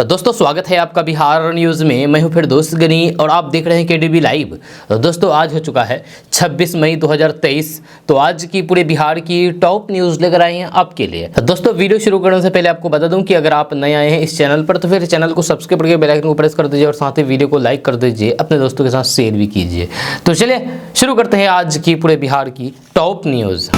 दोस्तों स्वागत है आपका बिहार न्यूज़ में। मैं हूं फिर दोस्त गनी और आप देख रहे हैं केडीबी लाइव। दोस्तों आज हो चुका है 26 मई 2023। तो आज की पूरे बिहार की टॉप न्यूज़ लेकर आए हैं आपके लिए। दोस्तों वीडियो शुरू करने से पहले आपको बता दूं कि अगर आप नए आए हैं इस चैनल पर तो फिर चैनल को सब्सक्राइब करके बेल आइकन को प्रेस कर दीजिए और साथ ही वीडियो को लाइक कर दीजिए, अपने दोस्तों के साथ शेयर भी कीजिए। तो चलिए शुरू करते हैं आज की पूरे बिहार की टॉप न्यूज़।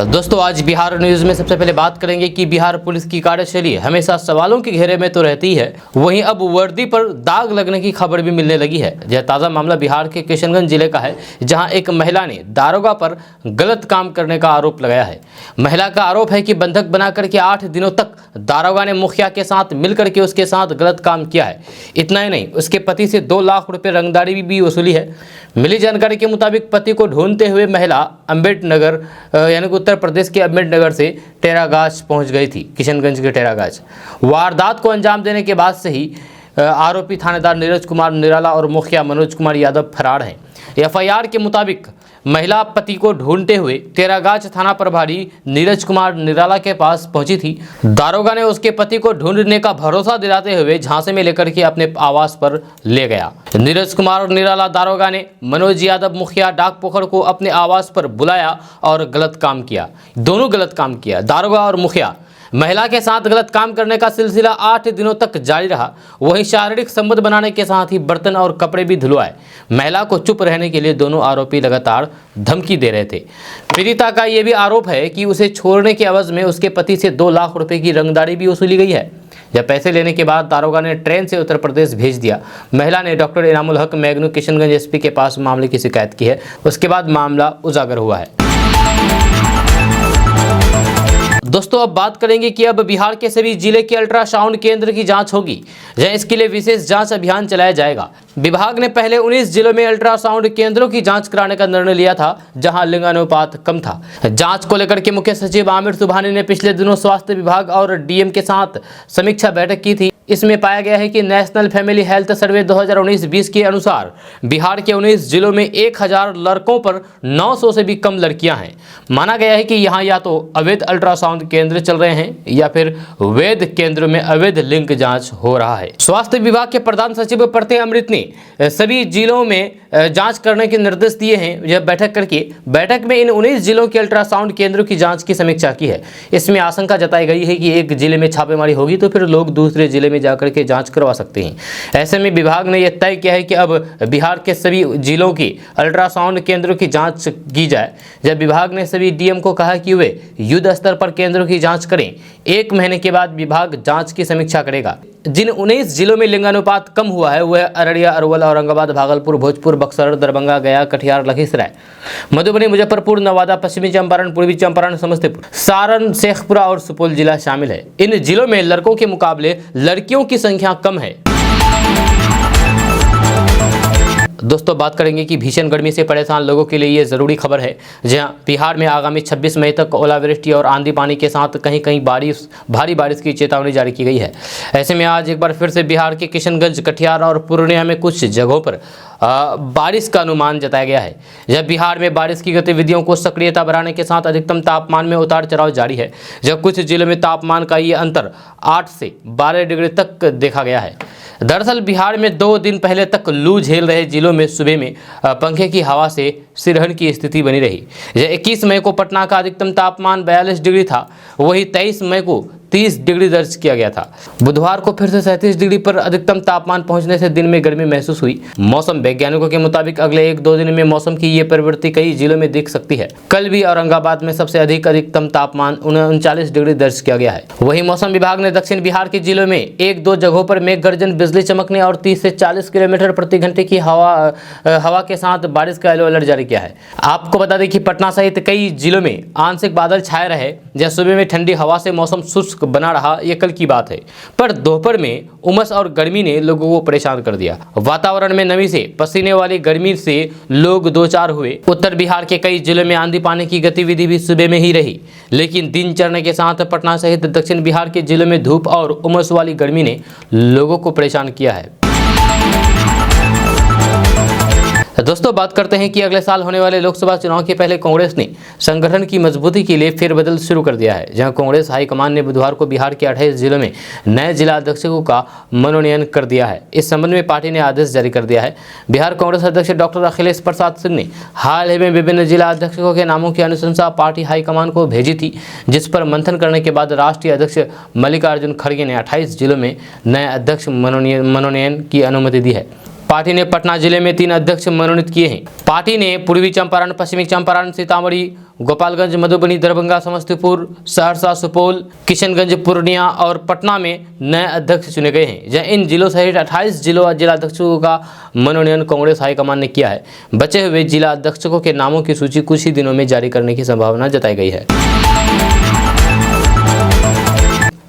दोस्तों आज बिहार न्यूज़ में सबसे पहले बात करेंगे कि बिहार पुलिस की कार्यशैली हमेशा सवालों के घेरे में तो रहती है, वहीं अब वर्दी पर दाग लगने की खबर भी मिलने लगी है। यह ताज़ा मामला बिहार के किशनगंज जिले का है, जहां एक महिला ने दारोगा पर गलत काम करने का आरोप लगाया है। महिला का आरोप है कि बंधक बनाकर के 8 दिनों तक दारोगा ने मुखिया के साथ मिलकर के उसके साथ गलत काम किया है। इतना ही नहीं, उसके पति से 2 लाख रुपए रंगदारी भी वसूली है। मिली जानकारी के मुताबिक पति को ढूंढते हुए महिला अम्बेडनगर यानी कि उत्तर प्रदेश के अम्बेडनगर से टेरागाछ पहुंच गई थी। किशनगंज के टेरागाछ वारदात को अंजाम देने के बाद से ही आरोपी थानेदार नीरज कुमार निराला और मुखिया मनोज कुमार यादव फरार हैं। एफआईआर के मुताबिक महिला पति को ढूंढते हुए टेरागाछ थाना प्रभारी नीरज कुमार निराला के पास पहुंची थी। दारोगा ने उसके पति को ढूंढने का भरोसा दिलाते हुए झांसे में लेकर के अपने आवास पर ले गया। नीरज कुमार निराला दारोगा ने मनोज यादव मुखिया डाक पोखर को अपने आवास पर बुलाया और गलत काम किया। दोनों गलत काम किया। दारोगा और मुखिया महिला के साथ गलत काम करने का सिलसिला 8 दिनों तक जारी रहा। वहीं शारीरिक संबंध बनाने के साथ ही बर्तन और कपड़े भी धुलवाए। महिला को चुप रहने के लिए दोनों आरोपी लगातार धमकी दे रहे थे। पीड़िता का यह भी आरोप है कि उसे छोड़ने के एवज में उसके पति से 2 लाख रुपए की रंगदारी भी वसूली गई है। जब पैसे लेने के बाद दारोगा ने ट्रेन से उत्तर प्रदेश भेज दिया। महिला ने डॉक्टर इनामुल हक मैग्नू किशनगंज एसपी के पास मामले की शिकायत की है। उसके बाद मामला उजागर हुआ है। दोस्तों अब बात करेंगे कि अब बिहार के सभी जिले के अल्ट्रासाउंड केंद्र की जांच होगी, जहां इसके लिए विशेष जांच अभियान चलाया जाएगा। विभाग ने पहले 19 जिलों में अल्ट्रासाउंड केंद्रों की जांच कराने का निर्णय लिया था, जहां लिंगानुपात कम था। जांच को लेकर के मुख्य सचिव आमिर सुबहानी ने पिछले दिनों स्वास्थ्य विभाग और डीएम के साथ समीक्षा बैठक की थी। इसमें पाया गया है कि नेशनल फैमिली हेल्थ सर्वे 2019-20 के अनुसार बिहार के 19 जिलों में 1000 लड़कों पर 900 से भी कम लड़कियां हैं। माना गया है कि यहां या तो अवैध अल्ट्रासाउंड केंद्र चल रहे हैं या फिर वैध केंद्रों में अवैध लिंग जांच हो रहा है। स्वास्थ्य विभाग के प्रधान सचिव प्रत्यय अमृत ने सभी जिलों में जांच करने के निर्देश दिए हैं। यह बैठक में इन 19 जिलों के अल्ट्रासाउंड केंद्रों की जांच की समीक्षा की है। इसमें आशंका जताई गई है कि एक जिले में छापेमारी होगी तो फिर लोग दूसरे जिले में जाकर के जांच करवा सकते हैं। ऐसे में विभाग ने यह तय किया है कि अब बिहार के सभी जिलों की अल्ट्रासाउंड केंद्रों की जांच की जाए। जब विभाग ने सभी डीएम को कहा कि वे युद्ध स्तर पर केंद्रों की जांच करें। 1 महीने के बाद विभाग जांच की समीक्षा करेगा। जिन 19 जिलों में लिंगानुपात कम हुआ है वह अररिया, अरवल, औरंगाबाद, भागलपुर, भोजपुर, बक्सर, दरभंगा, गया, कटिहार, लखीसराय, मधुबनी, मुजफ्फरपुर, नवादा, पश्चिमी चंपारण, पूर्वी चंपारण, समस्तीपुर, सारण, शेखपुरा और सुपौल जिला शामिल है। इन जिलों में लड़कों के मुकाबले लड़कियों की संख्या कम है। दोस्तों बात करेंगे कि भीषण गर्मी से परेशान लोगों के लिए ये ज़रूरी खबर है, जहां बिहार में आगामी 26 मई तक ओलावृष्टि और आंधी पानी के साथ कहीं कहीं भारी बारिश की चेतावनी जारी की गई है। ऐसे में आज एक बार फिर से बिहार के किशनगंज, कटिहार और पूर्णिया में कुछ जगहों पर बारिश का अनुमान जताया गया है। जब बिहार में बारिश की गतिविधियों को सक्रियता बढ़ाने के साथ अधिकतम तापमान में उतार चढ़ाव जारी है। जब कुछ जिलों में तापमान का ये अंतर 8 से 12 डिग्री तक देखा गया है। दरअसल बिहार में 2 दिन पहले तक लू झेल रहे जिलों में सुबह में पंखे की हवा से सिरहन की स्थिति बनी रही। 21 मई को पटना का अधिकतम तापमान 42 डिग्री था, वहीं 23 मई को 30 डिग्री दर्ज किया गया था। बुधवार को फिर से 37 डिग्री पर अधिकतम तापमान पहुंचने से दिन में गर्मी महसूस हुई। मौसम वैज्ञानिकों के मुताबिक अगले 1-2 दिन में मौसम की ये प्रवृत्ति कई जिलों में दिख सकती है। कल भी औरंगाबाद में सबसे अधिकतम तापमान 39 डिग्री दर्ज किया गया है। वहीं मौसम विभाग ने दक्षिण बिहार के जिलों में 1-2 जगहों पर मेघ गर्जन, बिजली चमकने और 30 से 40 किलोमीटर प्रति घंटे की हवा के साथ बारिश का येलो अलर्ट जारी किया है। आपको बता दें कि पटना सहित कई जिलों में आंशिक बादल छाए रहे। जब सुबह में ठंडी हवा से मौसम शुष्क बना रहा, ये कल की बात है, पर दोपहर में उमस और गर्मी ने लोगों को परेशान कर दिया। वातावरण में नमी से पसीने वाली गर्मी से लोग दो चार हुए। उत्तर बिहार के कई जिलों में आंधी पानी की गतिविधि भी सुबह में ही रही, लेकिन दिन चढ़ने के साथ पटना सहित दक्षिण बिहार के जिलों में धूप और उमस वाली गर्मी ने लोगों को परेशान किया है। दोस्तों बात करते हैं कि अगले साल होने वाले लोकसभा चुनाव के पहले कांग्रेस ने संगठन की मजबूती के लिए फेरबदल शुरू कर दिया है, जहां कांग्रेस हाईकमान ने बुधवार को बिहार के 28 जिलों में नए जिला अध्यक्षों का मनोनयन कर दिया है। इस संबंध में पार्टी ने आदेश जारी कर दिया है। बिहार कांग्रेस अध्यक्ष डॉक्टर अखिलेश प्रसाद सिंह ने हाल ही में विभिन्न जिला अध्यक्षों के नामों की अनुशंसा पार्टी हाईकमान को भेजी थी, जिस पर मंथन करने के बाद राष्ट्रीय अध्यक्ष मल्लिकार्जुन खड़गे ने 28 जिलों में नए अध्यक्ष मनोनयन की अनुमति दी है। पार्टी ने पटना जिले में 3 अध्यक्ष मनोनीत किए हैं। पार्टी ने पूर्वी चंपारण, पश्चिमी चंपारण, सीतामढ़ी, गोपालगंज, मधुबनी, दरभंगा, समस्तीपुर, सहरसा, सुपौल, किशनगंज, पूर्णिया और पटना में नए अध्यक्ष चुने गए हैं। जहां इन जिलों सहित 28 जिला अध्यक्षों का मनोनयन कांग्रेस हाईकमान ने किया है। बचे हुए जिला अध्यक्षों के नामों की सूची कुछ ही दिनों में जारी करने की संभावना जताई गई है।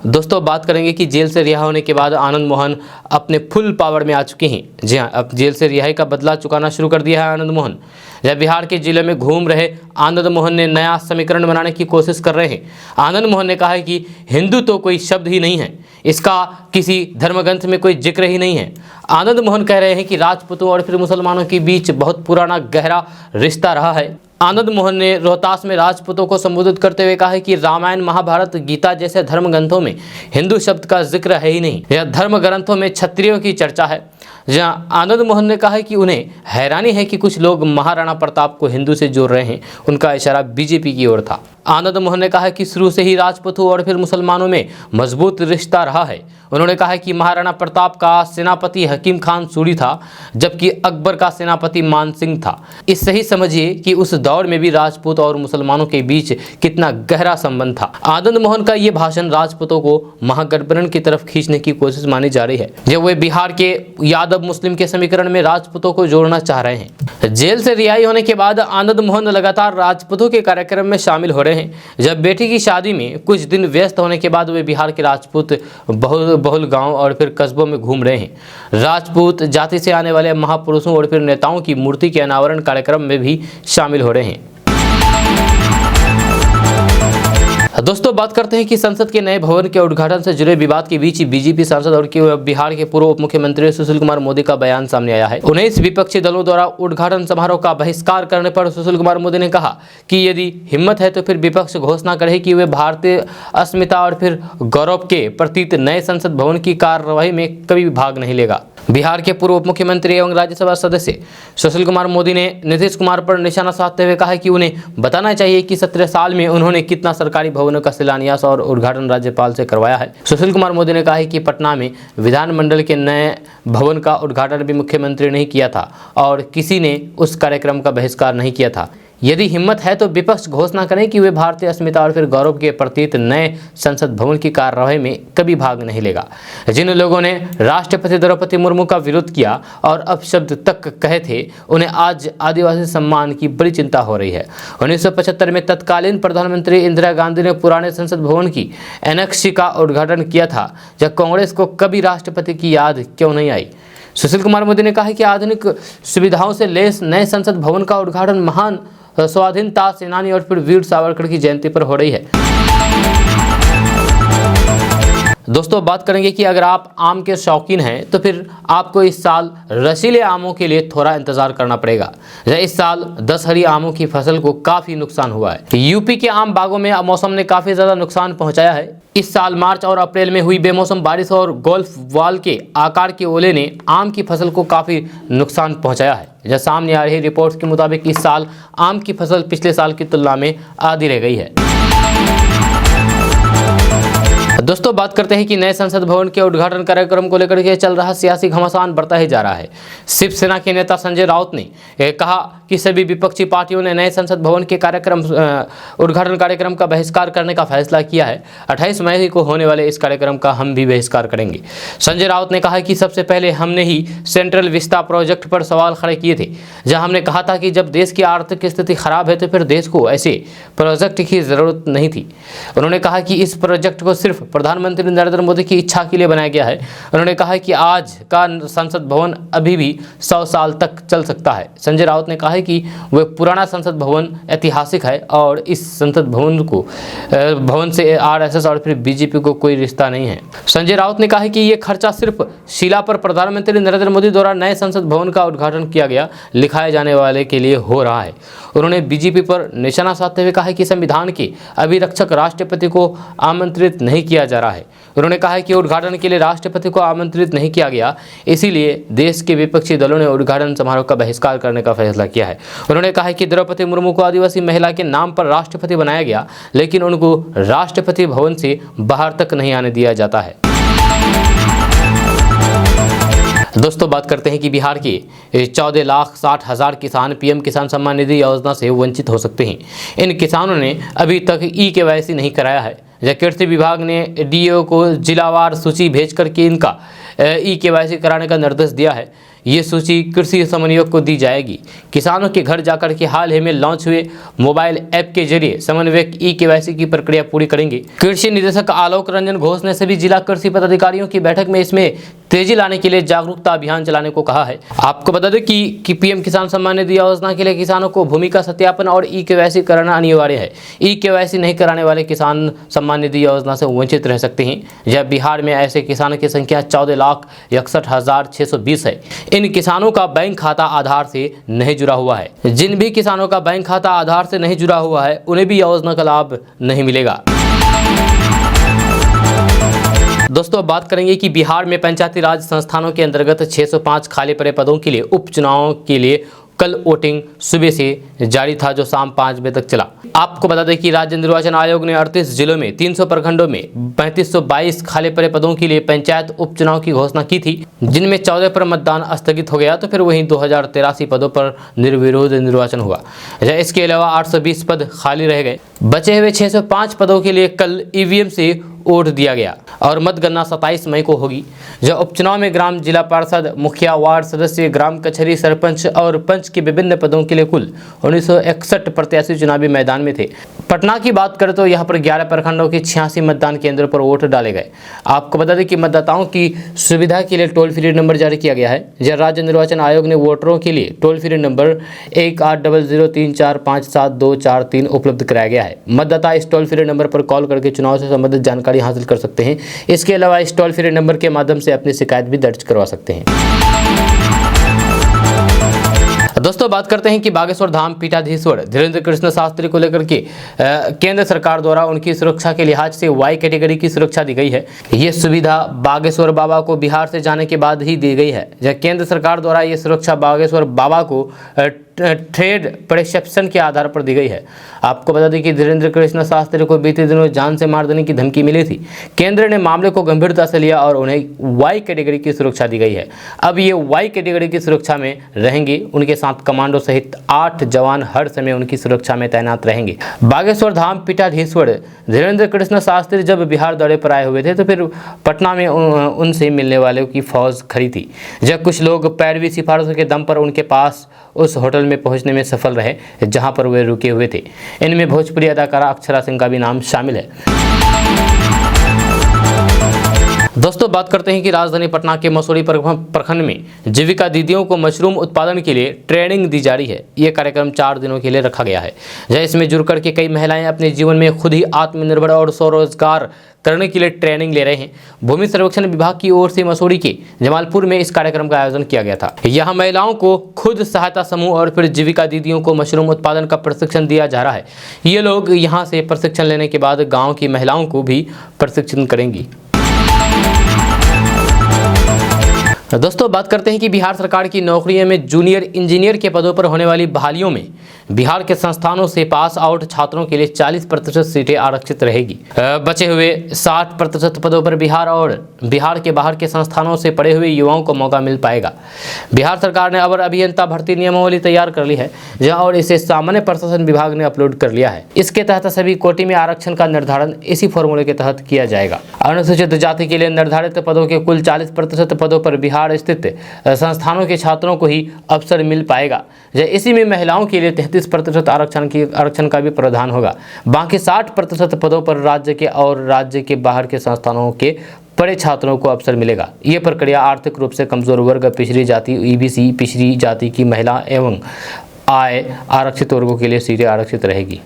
दोस्तों बात करेंगे कि जेल से रिहा होने के बाद आनंद मोहन अपने फुल पावर में आ चुके हैं। जी हां, अब जेल से रिहाई का बदला चुकाना शुरू कर दिया है आनंद मोहन। जब बिहार के जिले में घूम रहे आनंद मोहन ने नया समीकरण बनाने की कोशिश कर रहे हैं। आनंद मोहन ने कहा है कि हिंदू तो कोई शब्द ही नहीं है, इसका किसी धर्मग्रंथ में कोई जिक्र ही नहीं है। आनंद मोहन कह रहे हैं कि राजपूतों और फिर मुसलमानों के बीच बहुत पुराना गहरा रिश्ता रहा है। आनंद मोहन ने रोहतास में राजपूतों को संबोधित करते हुए कहा है कि रामायण, महाभारत, गीता जैसे धर्म ग्रंथों में हिंदू शब्द का जिक्र है ही नहीं। यह धर्म ग्रंथों में क्षत्रियों की चर्चा है। जहां आनंद मोहन ने कहा है कि उन्हें हैरानी है कि कुछ लोग महाराणा प्रताप को हिंदू से जोड़ रहे हैं। उनका इशारा बीजेपी की ओर था। आनंद मोहन ने कहा कि शुरू से ही राजपूतों और फिर मुसलमानों में मजबूत रिश्ता रहा है। उन्होंने कहा कि महाराणा प्रताप का सेनापति हकीम खान सूरी था, जबकि अकबर का सेनापति मान सिंह था। इससे ही समझिए कि उस दौर में भी राजपूत और मुसलमानों के बीच कितना गहरा संबंध था। आनंद मोहन का ये भाषण राजपूतों को महागठबंधन की तरफ खींचने की कोशिश मानी जा रही है, जब वे बिहार के यादव मुस्लिम के समीकरण में राजपूतों को जोड़ना चाह रहे हैं। जेल से रिहाई होने के बाद आनंद मोहन लगातार राजपूतों के कार्यक्रम में शामिल हो रहे हैं। जब बेटी की शादी में कुछ दिन व्यस्त होने के बाद वे बिहार के राजपूत बहुल गांव और फिर कस्बों में घूम रहे हैं। राजपूत जाति से आने वाले महापुरुषों और फिर नेताओं की मूर्ति के अनावरण कार्यक्रम में भी शामिल हो रहे हैं। दोस्तों बात करते हैं कि संसद के नए भवन के उद्घाटन से जुड़े विवाद के बीच बीजेपी सांसद और बिहार के पूर्व उप मुख्यमंत्री सुशील कुमार मोदी का बयान सामने आया है। 19 विपक्षी दलों द्वारा उद्घाटन समारोह का बहिष्कार करने पर सुशील कुमार मोदी ने कहा कि यदि हिम्मत है तो फिर विपक्ष घोषणा करे कि वे भारतीय अस्मिता और फिर गौरव के प्रतीक नए संसद भवन की कार्यवाही में कभी भाग नहीं लेगा। बिहार के पूर्व उप मुख्यमंत्री एवं राज्यसभा सदस्य सुशील कुमार मोदी ने नीतीश कुमार पर निशाना साधते हुए कहा कि उन्हें बताना चाहिए कि 17 साल में उन्होंने कितना सरकारी भवनों का शिलान्यास और उद्घाटन राज्यपाल से करवाया है। सुशील कुमार मोदी ने कहा कि पटना में विधानमंडल के नए भवन का उद्घाटन भी मुख्यमंत्री ने किया था और किसी ने उस कार्यक्रम का बहिष्कार नहीं किया था। यदि हिम्मत है तो विपक्ष घोषणा करें कि वे भारतीय अस्मिता और फिर गौरव के प्रतीक नए संसद भवन की कार्यवाही में कभी भाग नहीं लेगा। जिन लोगों ने राष्ट्रपति द्रौपदी मुर्मू का विरोध किया और अपशब्द तक कहे थे, उन्हें आज आदिवासी सम्मान की बड़ी चिंता हो रही है। 1975 में तत्कालीन प्रधानमंत्री इंदिरा गांधी ने पुराने संसद भवन की एनेक्सी का उद्घाटन किया था, जब कांग्रेस को कभी राष्ट्रपति की याद क्यों नहीं आई। सुशील कुमार मोदी ने कहा कि आधुनिक सुविधाओं से लैस नए संसद भवन का उद्घाटन महान स्वाधीनता सेनानी और फिर वीर सावरकर की जयंती पर हो रही है। दोस्तों बात करेंगे कि अगर आप आम के शौकीन हैं तो फिर आपको इस साल रसीले आमों के लिए थोड़ा इंतजार करना पड़ेगा। इस साल दशहरी आमों की फसल को काफी नुकसान हुआ है। यूपी के आम बागों में मौसम ने काफी ज्यादा नुकसान पहुंचाया है। इस साल मार्च और अप्रैल में हुई बेमौसम बारिश और गोल्फ बॉल के आकार के ओले ने आम की फसल को काफी नुकसान पहुंचाया है। जब सामने आ रही रिपोर्ट्स के मुताबिक इस साल आम की फसल पिछले साल की तुलना में आधी रह गई है। दोस्तों बात करते हैं कि नए संसद भवन के उद्घाटन कार्यक्रम को लेकर के चल रहा सियासी घमासान बढ़ता ही जा रहा है। शिवसेना के नेता संजय राउत ने कहा कि सभी विपक्षी पार्टियों ने नए संसद भवन के उद्घाटन कार्यक्रम का बहिष्कार करने का फैसला किया है। 28 मई को होने वाले इस कार्यक्रम का हम भी बहिष्कार करेंगे। संजय राउत ने कहा कि सबसे पहले हमने ही सेंट्रल विस्टा प्रोजेक्ट पर सवाल खड़े किए थे, जहां हमने कहा था कि जब देश की आर्थिक स्थिति खराब है तो फिर देश को ऐसे प्रोजेक्ट की जरूरत नहीं थी। उन्होंने कहा कि इस प्रोजेक्ट को सिर्फ प्रधानमंत्री नरेंद्र मोदी की इच्छा के लिए बनाया गया है। उन्होंने कहा कि आज का संसद भवन अभी भी 100 साल तक चल सकता है। संजय राउत ने कहा है कि वह पुराना संसद भवन ऐतिहासिक है और इस संसद भवन से आरएसएस और फिर बीजेपी को कोई रिश्ता नहीं है। संजय राउत ने कहा है कि ये खर्चा सिर्फ शिला पर प्रधानमंत्री नरेंद्र मोदी द्वारा नए संसद भवन का उद्घाटन किया गया लिखाए जाने वाले के लिए हो रहा है। उन्होंने बीजेपी पर निशाना साधते हुए कहा है कि संविधान के अभिरक्षक राष्ट्रपति को आमंत्रित नहीं किया जा रहा है। उन्होंने कहा है कि उद्घाटन के लिए राष्ट्रपति को आमंत्रित नहीं किया गया, इसीलिए देश के विपक्षी दलों ने उद्घाटन समारोह का बहिष्कार करने का फैसला किया है। उन्होंने कहा है कि द्रौपदी मुर्मू को आदिवासी महिला के नाम पर राष्ट्रपति बनाया गया, लेकिन उनको राष्ट्रपति भवन से बाहर तक नहीं आने दिया जाता है। दोस्तों बात करते हैं कि बिहार के 14,60,000 किसान पीएम किसान सम्मान निधि योजना से वंचित हो सकते हैं। इन किसानों ने अभी तक ई-केवाईसी नहीं कराया है। कृषि विभाग ने डीओ को जिलावार सूची भेज करके इनका ई-केवाईसी कराने का निर्देश दिया है। ये सूची कृषि समन्वयक को दी जाएगी। किसानों के घर जाकर के हाल ही में लॉन्च हुए मोबाइल ऐप के जरिए समन्वयक ई-केवाईसी की प्रक्रिया पूरी करेंगे। कृषि निदेशक आलोक रंजन घोष ने सभी जिला कृषि पदाधिकारियों की बैठक में इसमें तेजी लाने के लिए जागरूकता अभियान चलाने को कहा है। आपको बता दें कि पीएम किसान सम्मान निधि योजना के लिए किसानों को भूमि का सत्यापन और ई-केवाईसी कराना अनिवार्य है। ई-केवाईसी नहीं कराने वाले किसान सम्मान निधि योजना से वंचित रह सकते हैं। जब बिहार में ऐसे किसानों की संख्या 14,61,620 है। इन किसानों का बैंक खाता आधार से नहीं जुड़ा हुआ है। जिन भी किसानों का बैंक खाता आधार से नहीं जुड़ा हुआ है उन्हें भी योजना का लाभ नहीं मिलेगा। दोस्तों अब बात करेंगे कि बिहार में पंचायती राज संस्थानों के अंतर्गत 605 खाली पड़े पदों के लिए उपचुनाव के लिए कल वोटिंग सुबह से जारी था, जो शाम 5 बजे तक चला। आपको बता दें कि राज्य निर्वाचन आयोग ने 38 जिलों में 300 प्रखंडों में 3522 खाली पड़े पदों के लिए पंचायत उपचुनाव की घोषणा की थी, जिनमें 14 पर मतदान स्थगित हो गया, तो फिर वहीं 2083 पदों पर निर्विरोध निर्वाचन हुआ। इसके अलावा 820 पद खाली रह गए। बचे हुए 605 पदों के लिए कल ईवीएम से वोट दिया गया और मतगणना 27 मई को होगी। जो उपचुनाव में ग्राम जिला पार्षद, मुखिया, वार्ड सदस्य, ग्राम कचहरी, सरपंच और पंच के विभिन्न पदों के लिए कुल 1961 प्रत्याशी चुनावी मैदान में थे। पटना की बात करें तो यहाँ पर 11 प्रखंडों के 86 मतदान केंद्रों पर वोट डाले गए। आपको बता दें कि मतदाताओं की सुविधा के लिए टोल फ्री नंबर जारी किया गया है। जब राज्य निर्वाचन आयोग ने वोटरों के लिए टोल फ्री नंबर 180034574243 उपलब्ध कराया गया है। मतदाता इस टोल फ्री नंबर पर कॉल करके चुनाव से संबंधित जानकारी हासिल कर सकते हैं। इसके अलावा इस टोल फ्री नंबर के माध्यम से अपनी शिकायत भी दर्ज करवा सकते हैं। दोस्तों बात करते हैं कि बागेश्वर धाम पीठाधीश्वर धीरेन्द्र कृष्ण शास्त्री को लेकर के केंद्र सरकार द्वारा उनकी सुरक्षा के लिहाज से वाई कैटेगरी की सुरक्षा दी गई है। ये सुविधा बागेश्वर बाबा को बिहार से जाने के बाद ही दी गई है। जब केंद्र सरकार द्वारा ये सुरक्षा बागेश्वर बाबा को ट्रेड परसेप्शन के आधार पर दी गई है। आपको बता दें कि धीरेन्द्र कृष्ण शास्त्री को बीते दिनों जान से मार देने की धमकी मिली थी। केंद्र ने मामले को गंभीरता से लिया और उन्हें वाई कैटेगरी की सुरक्षा दी गई है। अब ये वाई कैटेगरी की सुरक्षा में रहेंगे। उनके साथ कमांडो सहित 8 जवान हर समय उनकी सुरक्षा में तैनात रहेंगे। बागेश्वर धाम पीठाधीश्वर धीरेन्द्र कृष्ण शास्त्री जब बिहार दौरे पर आए हुए थे तो फिर पटना में उनसे मिलने वालों की फौज खड़ी थी। जब कुछ लोग पैरवी सिफारिशों के दम पर उनके पास उस होटल में पहुंचने में सफल रहे जहां पर वे रुके हुए थे। इनमें भोजपुरी अदाकारा अक्षरा सिंह का भी नाम शामिल है। दोस्तों बात करते हैं कि राजधानी पटना के मसूरी प्रखंड में जीविका दीदियों को मशरूम उत्पादन के लिए ट्रेनिंग दी जा रही है। ये कार्यक्रम 4 दिनों के लिए रखा गया है। इसमें जुड़ करके कई महिलाएं अपने जीवन में खुद ही आत्मनिर्भर और स्वरोजगार करने के लिए ट्रेनिंग ले रहे हैं। भूमि सर्वेक्षण विभाग की ओर से मसूरी के जमालपुर में इस कार्यक्रम का आयोजन किया गया था। यहाँ महिलाओं को खुद सहायता समूह और फिर जीविका दीदियों को मशरूम उत्पादन का प्रशिक्षण दिया जा रहा है। ये लोग यहाँ से प्रशिक्षण लेने के बाद गाँव की महिलाओं को भी प्रशिक्षण करेंगी। दोस्तों बात करते हैं कि बिहार सरकार की नौकरियों में जूनियर इंजीनियर के पदों पर होने वाली बहालियों में बिहार के संस्थानों से पास आउट छात्रों के लिए 40% सीटें आरक्षित रहेगी। बचे हुए 60% पदों पर बिहार और बिहार के बाहर के संस्थानों से पढ़े हुए युवाओं को मौका मिल पाएगा। बिहार सरकार ने अवर अभियंता भर्ती नियमावली तैयार कर ली है और इसे सामान्य प्रशासन विभाग ने अपलोड कर लिया है। इसके तहत सभी कोटि में आरक्षण का निर्धारण इसी फॉर्मूले के तहत किया जाएगा। अनुसूचित जाति के लिए निर्धारित पदों के कुल 40% पदों पर बिहार स्थित संस्थानों के छात्रों को ही अवसर मिल पाएगा। इसी में महिलाओं के लिए 33% आरक्षण का भी प्रावधान होगा। बाकी 60% पदों पर राज्य के और राज्य के बाहर के संस्थानों के पढ़े छात्रों को अवसर मिलेगा। ये प्रक्रिया आर्थिक रूप से कमजोर वर्ग, पिछड़ी जाति, ईबीसी, पिछड़ी जाति की महिला एवं आय आरक्षित वर्गों के लिए सीटें आरक्षित रहेगी।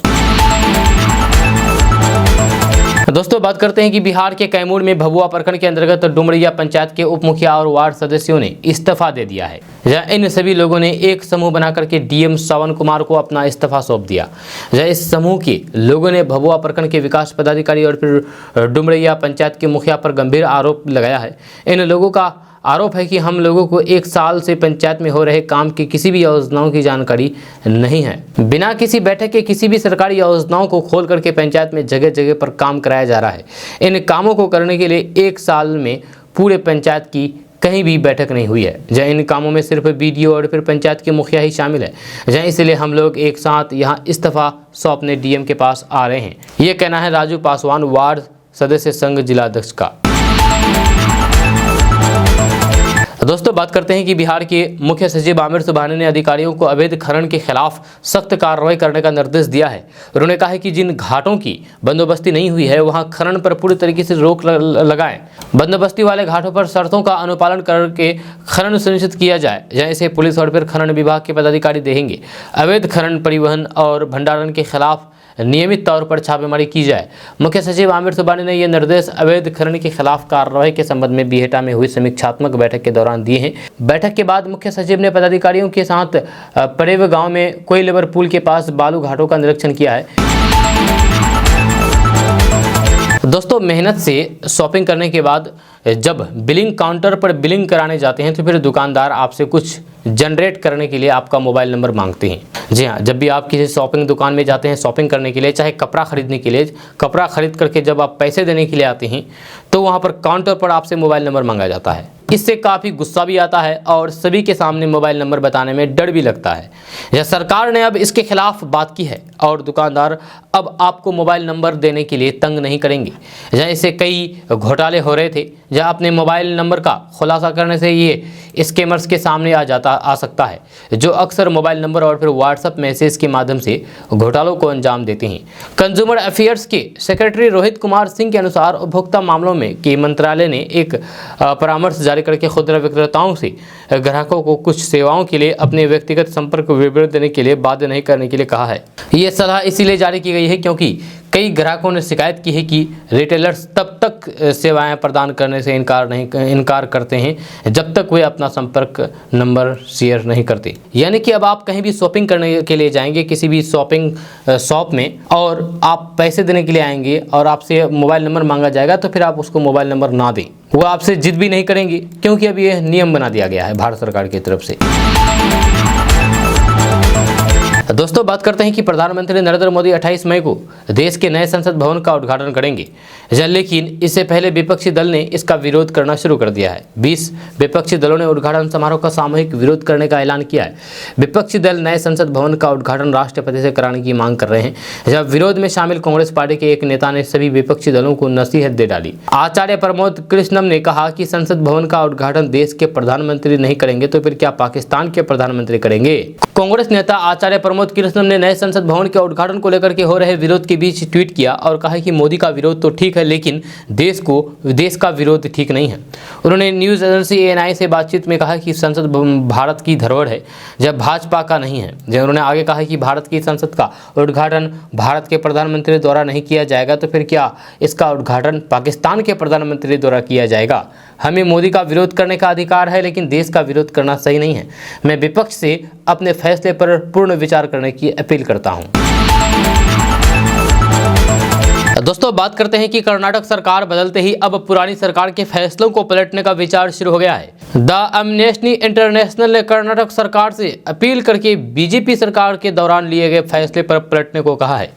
दोस्तों बात करते हैं कि बिहार के कैमूर में भभुआ प्रखंड के अंतर्गत डुमरिया पंचायत के उप मुखिया और वार्ड सदस्यों ने इस्तीफा दे दिया है। जहां इन सभी लोगों ने एक समूह बनाकर के डीएम श्रवण कुमार को अपना इस्तीफा सौंप दिया। जहां इस समूह के लोगों ने भभुआ प्रखंड के विकास पदाधिकारी और फिर डुमरिया पंचायत के मुखिया पर गंभीर आरोप लगाया है। इन लोगों का आरोप है कि हम लोगों को 1 साल से पंचायत में हो रहे काम की किसी भी योजनाओं की जानकारी नहीं है। बिना किसी बैठक के किसी भी सरकारी योजनाओं को खोल करके पंचायत में जगह जगह पर काम कराया जा रहा है। इन कामों को करने के लिए 1 साल में पूरे पंचायत की कहीं भी बैठक नहीं हुई है। जहाँ इन कामों में सिर्फ बीडीओ और फिर पंचायत के मुखिया ही शामिल है। जहाँ इसलिए हम लोग एक साथ यहाँ इस्तीफा सौंपने डीएम के पास आ रहे हैं। ये कहना है राजू पासवान, वार्ड सदस्य संघ जिलाध्यक्ष का। दोस्तों बात करते हैं कि बिहार के मुख्य सचिव आमिर सुबहानी ने अधिकारियों को अवैध खनन के खिलाफ सख्त कार्रवाई करने का निर्देश दिया है। उन्होंने कहा है कि जिन घाटों की बंदोबस्ती नहीं हुई है वहां खनन पर पूरी तरीके से रोक लगाएं। बंदोबस्ती वाले घाटों पर शर्तों का अनुपालन करके खनन सुनिश्चित किया जाए। जहाँ इसे पुलिस और फिर खनन विभाग के पदाधिकारी देखेंगे। अवैध खनन, परिवहन और भंडारण के खिलाफ नियमित तौर पर छापेमारी की जाए। मुख्य सचिव आमिर सुबहानी ने यह निर्देश अवैध खनन के खिलाफ कार्रवाई के संबंध में बिहेटा में हुई समीक्षात्मक बैठक के दौरान दिए हैं। बैठक के बाद मुख्य सचिव ने पदाधिकारियों के साथ परेव गांव में कोयलेवर पुल के पास बालू घाटों का निरीक्षण किया है। दोस्तों मेहनत से शॉपिंग करने के बाद जब बिलिंग काउंटर पर बिलिंग कराने जाते हैं तो फिर दुकानदार आपसे कुछ जनरेट करने के लिए आपका मोबाइल नंबर मांगते हैं। जी हाँ, जब भी आप किसी शॉपिंग दुकान में जाते हैं शॉपिंग करने के लिए, चाहे कपड़ा खरीदने के लिए, कपड़ा खरीद करके जब आप पैसे देने के लिए आते हैं तो वहाँ पर काउंटर पर आपसे मोबाइल नंबर मांगा जाता है। इससे काफ़ी गुस्सा भी आता है और सभी के सामने मोबाइल नंबर बताने में डर भी लगता है। यह सरकार ने अब इसके खिलाफ बात की है और दुकानदार अब आपको मोबाइल नंबर देने के लिए तंग नहीं करेंगे। जहाँ इससे कई घोटाले हो रहे थे, जहाँ अपने मोबाइल नंबर का खुलासा करने से ये स्कैमर्स के सामने आ सकता है, जो अक्सर मोबाइल नंबर और फिर व्हाट्सएप मैसेज के माध्यम से घोटालों को अंजाम देते हैं। कंज्यूमर अफेयर्स के सेक्रेटरी रोहित कुमार सिंह के अनुसार उपभोक्ता मामलों में के मंत्रालय ने एक परामर्श जारी करके खुदरा विक्रेताओं से ग्राहकों को कुछ सेवाओं के लिए अपने व्यक्तिगत संपर्क विवरण देने के लिए बाध्य नहीं करने के लिए कहा है। ये सलाह इसीलिए जारी की गई है क्योंकि कई ग्राहकों ने शिकायत की है कि रिटेलर्स तब तक सेवाएं प्रदान करने से इनकार करते हैं जब तक वे अपना संपर्क नंबर शेयर नहीं करते। यानी कि अब आप कहीं भी शॉपिंग करने के लिए जाएंगे किसी भी शॉपिंग शॉप में और आप पैसे देने के लिए आएंगे और आपसे मोबाइल नंबर मांगा जाएगा तो फिर आप उसको मोबाइल नंबर ना दें। वो आपसे जिद भी नहीं करेंगे क्योंकि अब ये नियम बना दिया गया है भारत सरकार की तरफ से। दोस्तों बात करते हैं कि प्रधानमंत्री नरेंद्र मोदी 28 मई को देश के नए संसद भवन का उद्घाटन करेंगे। लेकिन इससे पहले विपक्षी दल ने इसका विरोध करना शुरू कर दिया है। 20 विपक्षी दलों ने उद्घाटन समारोह का सामूहिक विरोध करने का ऐलान किया है। विपक्षी दल नए संसद भवन का उद्घाटन राष्ट्रपति से कराने की मांग कर रहे हैं। जब विरोध में शामिल कांग्रेस पार्टी के एक नेता ने सभी विपक्षी दलों को नसीहत दे डाली। आचार्य प्रमोद कृष्णम ने कहा कि संसद भवन का उद्घाटन देश के प्रधानमंत्री नहीं करेंगे तो फिर क्या पाकिस्तान के प्रधानमंत्री करेंगे। कांग्रेस नेता आचार्य प्रमोद कृष्णम ने नए संसद भवन के उद्घाटन को लेकर के हो रहे विरोध के बीच ट्वीट किया और कहा कि मोदी का विरोध तो ठीक है लेकिन देश का विरोध ठीक नहीं है। उन्होंने न्यूज एजेंसी ANI से बातचीत में कहा कि संसद भारत की धरोहर है, जब भाजपा का नहीं है। जब उन्होंने आगे कहा कि भारत की संसद का उद्घाटन भारत के प्रधानमंत्री द्वारा नहीं किया जाएगा तो फिर क्या इसका उद्घाटन पाकिस्तान के प्रधानमंत्री द्वारा किया जाएगा। हमें मोदी का विरोध करने का अधिकार है लेकिन देश का विरोध करना सही नहीं है। मैं विपक्ष से अपने फैसले पर पूर्ण विचार करने की अपील करता हूं। दोस्तों बात करते हैं कि कर्नाटक सरकार बदलते ही अब पुरानी सरकार के फैसलों को पलटने का विचार शुरू हो गया है। द एमनेस्टी इंटरनेशनल ने कर्नाटक सरकार से अपील करके बीजेपी सरकार के दौरान लिए गए फैसले पर पलटने को कहा है।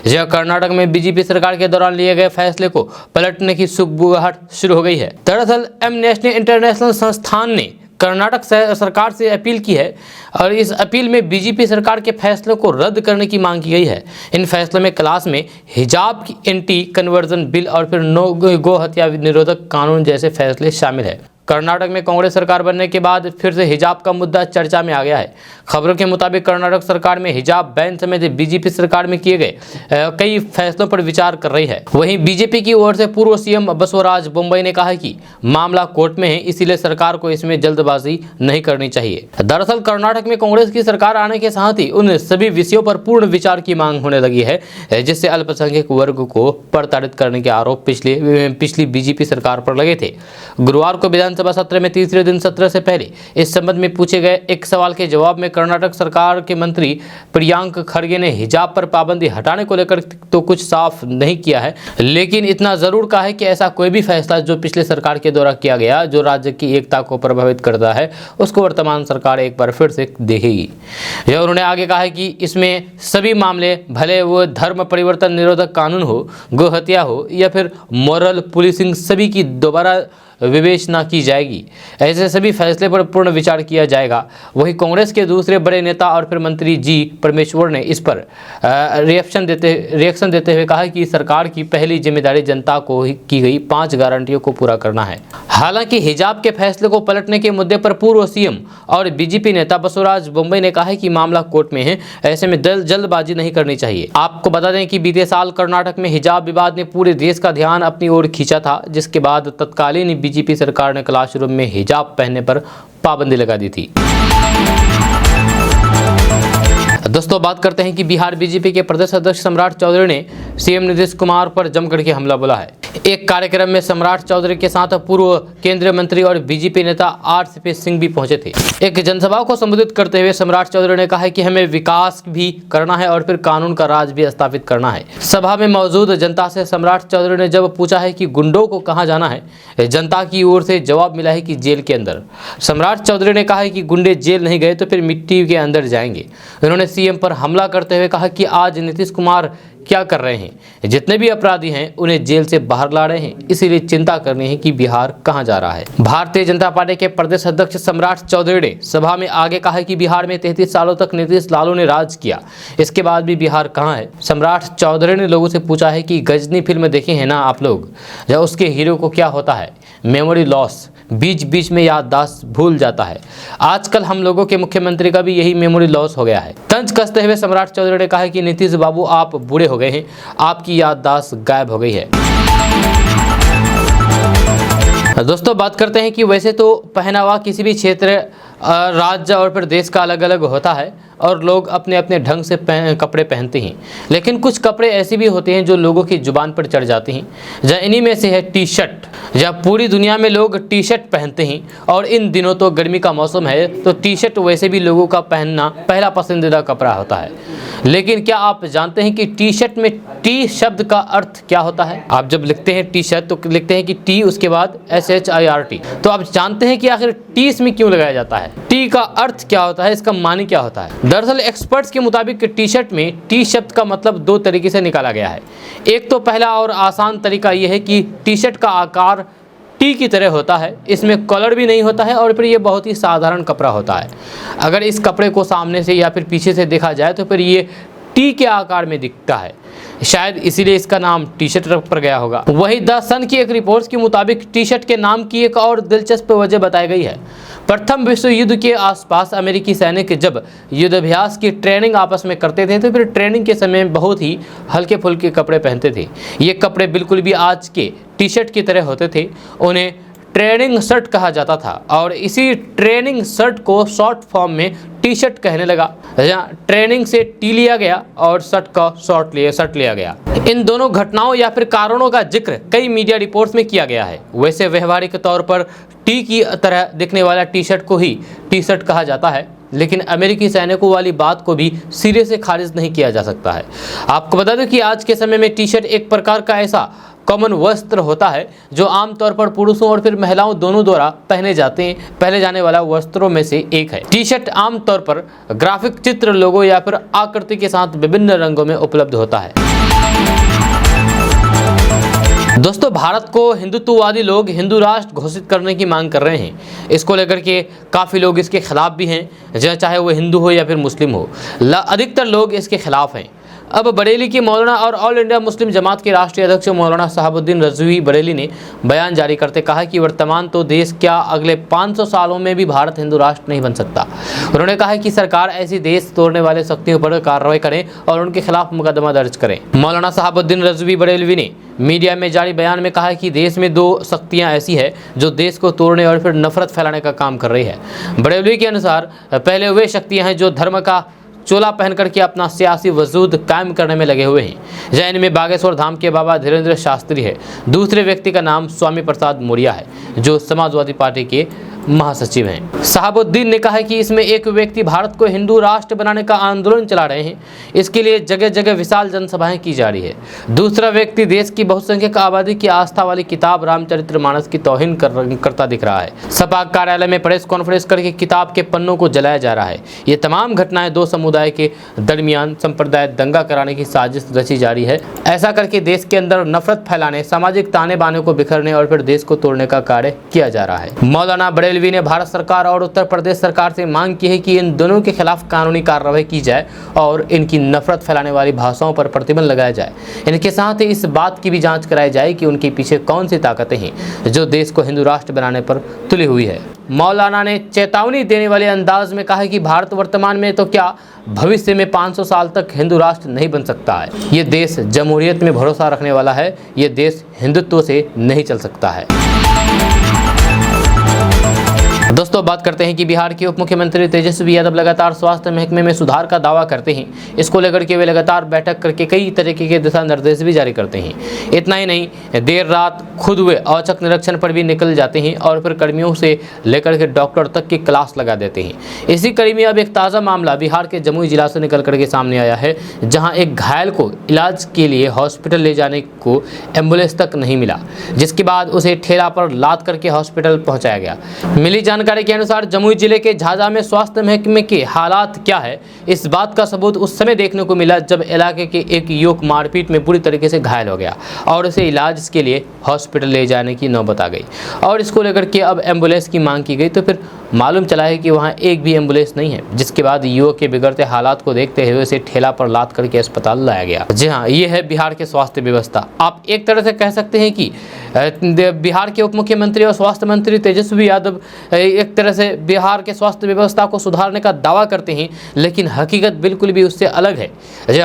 यह कर्नाटक में बीजेपी सरकार के दौरान लिए गए फैसले को पलटने की सुगबुगाहट शुरू हो गई है। दरअसल एमनेस्टी इंटरनेशनल संस्थान ने कर्नाटक सरकार से अपील की है और इस अपील में बीजेपी सरकार के फैसलों को रद्द करने की मांग की गई है। इन फैसलों में क्लास में हिजाब एंटी कन्वर्जन बिल और फिर नो गो हत्या निरोधक कानून जैसे फैसले शामिल है। कर्नाटक में कांग्रेस सरकार बनने के बाद फिर से हिजाब का मुद्दा चर्चा में आ गया है। खबरों के मुताबिक कर्नाटक सरकार में हिजाब बैन समेत बीजेपी सरकार में किए गए कई फैसलों पर विचार कर रही है। वहीं बीजेपी की ओर से पूर्व सीएम बसवराज बोम्मई ने कहा है कि मामला कोर्ट में है, इसीलिए सरकार को इसमें जल्दबाजी नहीं करनी चाहिए। दरअसल कर्नाटक में कांग्रेस की सरकार आने के साथ ही उन सभी विषयों पर पूर्ण विचार की मांग होने लगी है जिससे अल्पसंख्यक वर्ग को प्रताड़ित करने के आरोप पिछली बीजेपी सरकार पर लगे थे। गुरुवार को विधानसभा सत्र में तीसरे दिन सत्र से पहले इस संबंध में पूछे गए एक सवाल के जवाब में कर्नाटक सरकार के मंत्री प्रियांक खड़गे ने हिजाब पर पाबंदी हटाने को लेकर तो कुछ साफ नहीं किया है, लेकिन इतना जरूर कहा है कि ऐसा कोई भी फैसला जो पिछले सरकार के द्वारा किया गया जो राज्य की एकता को प्रभावित करता है उसको वर्तमान सरकार एक बार फिर से देखेगी। यह उन्होंने आगे कहा है कि इसमें सभी मामले भले वो धर्म परिवर्तन निरोधक कानून हो, गो हत्या हो या फिर मॉरल पुलिसिंग, सभी की दोबारा विवेचना की जाएगी। ऐसे सभी फैसले पर पूर्ण विचार किया जाएगा। वहीं कांग्रेस के दूसरे बड़े नेता और फिर मंत्री जी परमेश्वर ने इस पर रिएक्शन देते हुए कहा कि सरकार की पहली जिम्मेदारी जनता को की गई 5 गारंटियों को पूरा करना है। हालांकि हिजाब के फैसले को पलटने के मुद्दे पर पूर्व सीएम और बीजेपी नेता बसवराज बोम्मई ने कहा है कि मामला कोर्ट में है, ऐसे में जल्दबाजी नहीं करनी चाहिए। आपको बता दें कि बीते साल कर्नाटक में हिजाब विवाद ने पूरे देश का ध्यान अपनी ओर खींचा था, जिसके बाद तत्कालीन बीजेपी सरकार ने क्लासरूम में हिजाब पहनने पर पाबंदी लगा दी थी। दोस्तों बात करते हैं कि बिहार बीजेपी के प्रदेश अध्यक्ष सम्राट चौधरी ने सीएम नीतीश कुमार पर जमकर के हमला बोला है। एक कार्यक्रम में सम्राट चौधरी के साथ पूर्व केंद्रीय मंत्री और बीजेपी नेता आरसीपी सिंह भी पहुंचे थे। एक जनसभा को संबोधित करते हुए सम्राट चौधरी ने कहा कि हमें विकास भी करना है और फिर कानून का राज भी स्थापित करना है। सभा में मौजूद जनता से सम्राट चौधरी ने जब पूछा है कि गुंडों को कहां जाना है, जनता की ओर से जवाब मिला है कि जेल के अंदर। सम्राट चौधरी ने कहा है कि गुंडे जेल नहीं गए तो फिर मिट्टी के अंदर जाएंगे। उन्होंने सीएम पर हमला करते हुए कहा कि आज नीतीश कुमार क्या कर रहे हैं, जितने भी अपराधी हैं उन्हें जेल से बाहर ला रहे हैं, इसीलिए चिंता करनी है कि बिहार कहां जा रहा है। भारतीय जनता पार्टी के प्रदेश अध्यक्ष सम्राट चौधरी ने सभा में आगे कहा कि बिहार में 33 सालों तक नीतीश लालू ने राज किया, इसके बाद भी बिहार कहां है। सम्राट चौधरी ने लोगों से पूछा है कि गजनी फिल्म देखे हैं ना आप लोग, जब उसके हीरो को क्या होता है, मेमोरी लॉस, बीच बीच में याददाश्त भूल जाता है। आजकल हम लोगों के मुख्यमंत्री का भी यही मेमोरी लॉस हो गया है। तंज कसते हुए सम्राट चौधरी ने कहा कि नीतीश बाबू आप बूढ़े हो गए हैं, आपकी याददाश्त गायब हो गई है। दोस्तों बात करते हैं कि वैसे तो पहनावा किसी भी क्षेत्र, राज्य और फिर देश का अलग अलग होता है और लोग अपने अपने ढंग से कपड़े पहनते हैं, लेकिन कुछ कपड़े ऐसे भी होते हैं जो लोगों की जुबान पर चढ़ जाते हैं। जहाँ इन्हीं में से है टी शर्ट। जहाँ पूरी दुनिया में लोग टी शर्ट पहनते हैं और इन दिनों तो गर्मी का मौसम है तो टी शर्ट वैसे भी लोगों का पहनना पहला पसंदीदा कपड़ा होता है। लेकिन क्या आप जानते हैं कि टी शर्ट में टी शब्द का अर्थ क्या होता है? आप जब लिखते हैं टी शर्ट तो लिखते हैं कि टी उसके बाद SHIRT। तो आप जानते हैं कि आखिर टी इसमें क्यों लगाया जाता है? टी का अर्थ क्या होता है, इसका मानी क्या होता है? दरअसल एक्सपर्ट्स के मुताबिक टी शर्ट में टी शब्द का मतलब 2 तरीके से निकाला गया है। एक तो पहला और आसान तरीका यह है कि टी शर्ट का आकार टी की तरह होता है, इसमें कॉलर भी नहीं होता है और फिर ये बहुत ही साधारण कपड़ा होता है। अगर इस कपड़े को सामने से या फिर पीछे से देखा जाए तो फिर ये टी के आकार में दिखता है, शायद इसीलिए इसका नाम टी शर्ट रख पर गया होगा। वही द सन की एक रिपोर्ट के मुताबिक टी शर्ट के नाम की एक और दिलचस्प वजह बताई गई है। प्रथम विश्व युद्ध के आसपास अमेरिकी सैनिक जब युद्धाभ्यास की ट्रेनिंग आपस में करते थे तो फिर ट्रेनिंग के समय बहुत ही हल्के फुल्के कपड़े पहनते थे। ये कपड़े बिल्कुल भी आज के टी शर्ट की तरह होते थे। उन्हें ट्रेनिंग शर्ट कहा जाता था और इसी ट्रेनिंग शर्ट को शॉर्ट फॉर्म में टी शर्ट कहने लगा, जहाँ ट्रेनिंग से टी लिया गया और शर्ट का शर्ट लिया गया। इन दोनों घटनाओं या फिर कारणों का जिक्र कई मीडिया रिपोर्ट्स में किया गया है। वैसे व्यवहारिक तौर पर टी की तरह दिखने वाला टी शर्ट को ही टी शर्ट कहा जाता है, लेकिन अमेरिकी सैनिकों वाली बात को भी सिरे से खारिज नहीं किया जा सकता है। आपको बता दें कि आज के समय में टी शर्ट एक प्रकार का ऐसा कॉमन वस्त्र होता है जो आमतौर पर पुरुषों और फिर महिलाओं दोनों द्वारा पहने जाने वाला वस्त्रों में से एक है। टी शर्ट आमतौर पर ग्राफिक चित्र, लोगो या फिर आकृति के साथ विभिन्न रंगों में उपलब्ध होता है। दोस्तों भारत को हिंदुत्ववादी लोग हिंदू राष्ट्र घोषित करने की मांग कर रहे हैं। इसको लेकर के काफ़ी लोग इसके खिलाफ भी हैं, चाहे वो हिंदू हो या फिर मुस्लिम हो। अधिकतर लोग इसके खिलाफ हैं। अब बरेली की मौलाना और ऑल इंडिया मुस्लिम जमात के राष्ट्रीय अध्यक्ष मौलाना शहाबुद्दीन रजवी बरेली ने बयान जारी करते कहा कि वर्तमान तो देश क्या अगले 500 सालों में भी भारत हिंदू राष्ट्र नहीं बन सकता। उन्होंने कहा कि सरकार ऐसी देश तोड़ने वाले शक्तियों पर कार्रवाई करे और उनके खिलाफ मुकदमा दर्ज करें। मौलाना शहाबुद्दीन रजवी बरेलवी ने मीडिया में जारी बयान में कहा कि देश में दो शक्तियां ऐसी है जो देश को तोड़ने और फिर नफरत फैलाने का काम कर रही है। बरेलवी के अनुसार पहले वे शक्तियां हैं जो धर्म का चोला पहन करके अपना सियासी वजूद कायम करने में लगे हुए हैं। जैन में बागेश्वर धाम के बाबा धीरेन्द्र शास्त्री है। दूसरे व्यक्ति का नाम स्वामी प्रसाद मौर्य है जो समाजवादी पार्टी के महासचिव हैं। शहाबुद्दीन ने कहा कि इसमें एक व्यक्ति भारत को हिंदू राष्ट्र बनाने का आंदोलन चला रहे हैं, इसके लिए जगह जगह विशाल जनसभाएं की जा रही है। दूसरा व्यक्ति देश की बहुसंख्यक आबादी की आस्था वाली किताब रामचरितमानस की तौहीन करता दिख रहा है। सपा कार्यालय में प्रेस कॉन्फ्रेंस करके किताब के पन्नों को जलाया जा रहा है। ये तमाम घटनाएं दो समुदाय के दरमियान संप्रदाय दंगा कराने की साजिश रची जा रही है। ऐसा करके देश के अंदर नफरत फैलाने, सामाजिक ताने बाने को बिखरने और फिर देश को तोड़ने का कार्य किया जा रहा है। मौलाना बरेलवी ने भारत सरकार और उत्तर प्रदेश सरकार से मांग की है कि इन दोनों के खिलाफ कानूनी कार्रवाई की जाए और इनकी नफरत फैलाने वाली भाषाओं पर प्रतिबंध लगाया जाए। इनके साथ ही इस बात की भी जांच कराई जाए कि उनके पीछे कौन सी ताकतें हैं जो देश को हिंदू राष्ट्र बनाने पर तुली हुई है। मौलाना ने चेतावनी देने वाले अंदाज में कहा कि भारत वर्तमान में तो क्या भविष्य में 500 साल तक हिंदू राष्ट्र नहीं बन सकता है। ये देश जमहूरियत में भरोसा रखने वाला है। ये देश हिंदुत्व से नहीं चल सकता है। दोस्तों बात करते हैं कि बिहार के उप मुख्यमंत्री तेजस्वी यादव लगातार स्वास्थ्य महकमे में सुधार का दावा करते हैं। इसको लेकर के वे लगातार बैठक करके कई तरीके के दिशा निर्देश भी जारी करते हैं। इतना ही नहीं, देर रात खुद वे औचक निरीक्षण पर भी निकल जाते हैं और फिर कर्मियों से लेकर के डॉक्टर तक की क्लास लगा देते हैं। इसी कड़ी में अब एक ताज़ा मामला बिहार के जमुई जिला से निकल करके सामने आया है, जहाँ एक घायल को इलाज के लिए हॉस्पिटल ले जाने को एम्बुलेंस तक नहीं मिला, जिसके बाद उसे ठेला पर लाद करके हॉस्पिटल पहुँचाया गया। मिली जानकारी के अनुसार जमुई जिले के झाझा में स्वास्थ्य महकमे के हालात क्या है, इस बात का सबूत उस समय देखने को मिला जब इलाके के एक युवक मारपीट में बुरी तरीके से घायल हो गया और उसे इलाज के लिए हॉस्पिटल ले जाने की नौबत आ गई और इसको लेकर के अब एम्बुलेंस की मांग की गई तो फिर मालूम चला है कि वहां एक भी एम्बुलेंस नहीं है, जिसके बाद युवक के बिगड़ते हालात को देखते हुए उसे ठेला पर लाद करके अस्पताल लाया गया। जी हाँ, ये है बिहार के स्वास्थ्य व्यवस्था। आप एक तरह से कह सकते हैं कि बिहार के उप मुख्यमंत्री और स्वास्थ्य मंत्री तेजस्वी यादव एक तरह से बिहार के स्वास्थ्य व्यवस्था को सुधारने का दावा करते हैं, लेकिन हकीकत बिल्कुल भी उससे अलग है।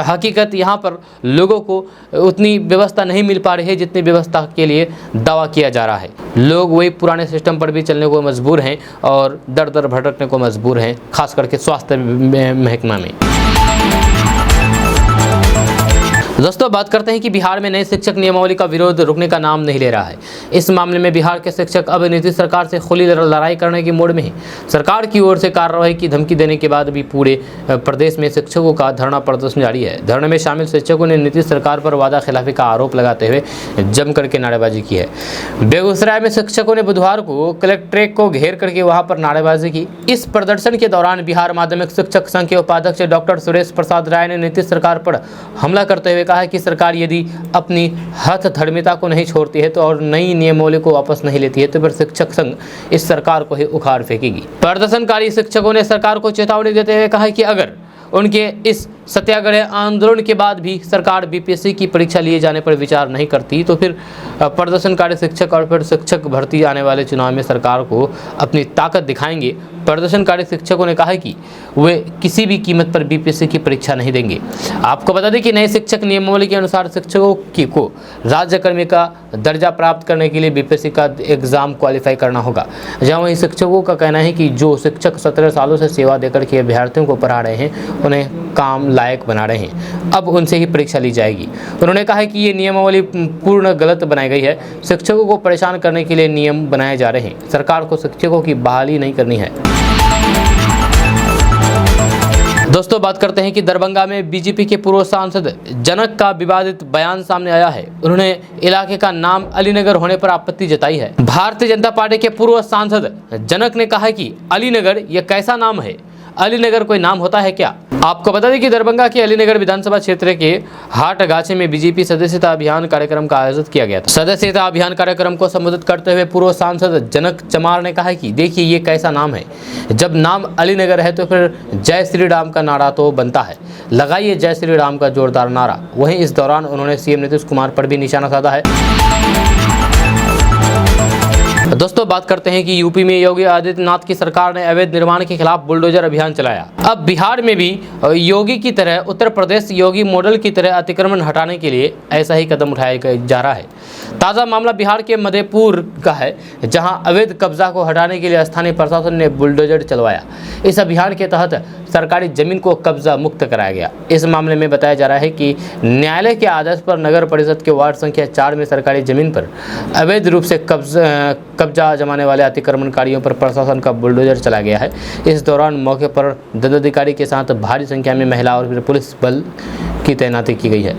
हकीकत यहाँ पर लोगों को उतनी व्यवस्था नहीं मिल पा रही है जितनी व्यवस्था के लिए दावा किया जा रहा है। लोग वही पुराने सिस्टम पर भी चलने को मजबूर हैं और दर दर भटकने को मजबूर हैं, खास करके स्वास्थ्य महकमा में। दोस्तों बात करते हैं कि बिहार में नए शिक्षक नियमावली का विरोध रुकने का नाम नहीं ले रहा है। इस मामले में बिहार के शिक्षक अब नीतीश सरकार से खुली लड़ाई करने की मोड़ में है। सरकार की ओर से कार्रवाई की धमकी देने के बाद भी पूरे प्रदेश में शिक्षकों का धरना प्रदर्शन जारी है। धरने में शामिल शिक्षकों ने नीतीश सरकार पर वादा खिलाफी का आरोप लगाते हुए जम करके नारेबाजी की है। बेगूसराय में शिक्षकों ने बुधवार को कलेक्ट्रेट को घेर करके वहां पर नारेबाजी की। इस प्रदर्शन के दौरान बिहार माध्यमिक शिक्षक संघ के उपाध्यक्ष डॉक्टर सुरेश प्रसाद राय ने नीतीश सरकार पर हमला करते हुए कहा कि सरकार यदि अपनी हठधर्मिता को नहीं छोड़ती है तो और नई नियमावली को वापस नहीं लेती है तो फिर शिक्षक संघ इस सरकार को ही उखाड़ फेंकेगी। प्रदर्शनकारी शिक्षकों ने सरकार को चेतावनी देते हुए कहा कि अगर उनके इस सत्याग्रह आंदोलन के बाद भी सरकार बीपीएससी की परीक्षा लिए जाने पर विचार नहीं करती तो फिर प्रदर्शनकारी शिक्षक और फिर शिक्षक भर्ती आने वाले चुनाव में सरकार को अपनी ताकत दिखाएंगे। प्रदर्शनकारी शिक्षकों ने कहा कि वे किसी भी कीमत पर बीपीएससी की परीक्षा नहीं देंगे। आपको बता दें कि नए शिक्षक नियमावली के अनुसार शिक्षकों को राज्यकर्मी का दर्जा प्राप्त करने के लिए बीपीएससी का एग्ज़ाम क्वालिफाई करना होगा। जहाँ वहीं शिक्षकों का कहना है कि जो शिक्षक 17 सालों से सेवा देकर के अभ्यर्थियों को पढ़ा रहे हैं उन्हें काम लायक बना रहे हैं, अब उनसे ही परीक्षा ली जाएगी। उन्होंने कहा कि ये नियमावली पूर्ण गलत बनाई गई है। शिक्षकों को परेशान करने के लिए नियम बनाए जा रहे हैं। सरकार को शिक्षकों की बहाली नहीं करनी है। दोस्तों बात करते हैं कि दरभंगा में बीजेपी के पूर्व सांसद जनक का विवादित बयान सामने आया है। उन्होंने इलाके का नाम अलीनगर होने पर आपत्ति जताई है। भारतीय जनता पार्टी के पूर्व सांसद जनक ने कहा कि अलीनगर यह कैसा नाम है, अलीनगर कोई नाम होता है क्या? आपको बता दें कि दरभंगा के अलीनगर विधानसभा क्षेत्र के हाटगाछी में बीजेपी सदस्यता अभियान कार्यक्रम का आयोजित किया गया था। सदस्यता अभियान कार्यक्रम को संबोधित करते हुए पूर्व सांसद जनक चमार ने कहा कि देखिए ये कैसा नाम है, जब नाम अलीनगर है तो फिर जय श्री राम का नारा तो बनता है, लगाइए जय श्री राम का जोरदार नारा। वहीं इस दौरान उन्होंने सीएम नीतीश कुमार पर भी निशाना साधा है। दोस्तों बात करते हैं कि यूपी में योगी आदित्यनाथ की सरकार ने अवैध निर्माण के खिलाफ बुलडोजर अभियान चलाया। अब बिहार में भी योगी की तरह उत्तर प्रदेश योगी मॉडल की तरह अतिक्रमण हटाने के लिए ऐसा ही कदम उठाया जा रहा है। ताज़ा मामला बिहार के मधेपुर का है, जहां अवैध कब्जा को हटाने के लिए स्थानीय प्रशासन ने बुलडोजर चलवाया। इस अभियान के तहत सरकारी जमीन को कब्जा मुक्त कराया गया। इस मामले में बताया जा रहा है कि न्यायालय के आदेश पर नगर परिषद के वार्ड संख्या 4 में सरकारी जमीन पर अवैध रूप से कब्जा जमाने वाले अतिक्रमणकारियों पर प्रशासन का बुलडोजर चला गया है। इस दौरान मौके पर दंडाधिकारी के साथ भारी संख्या में महिला और पुलिस बल की तैनाती की गई है।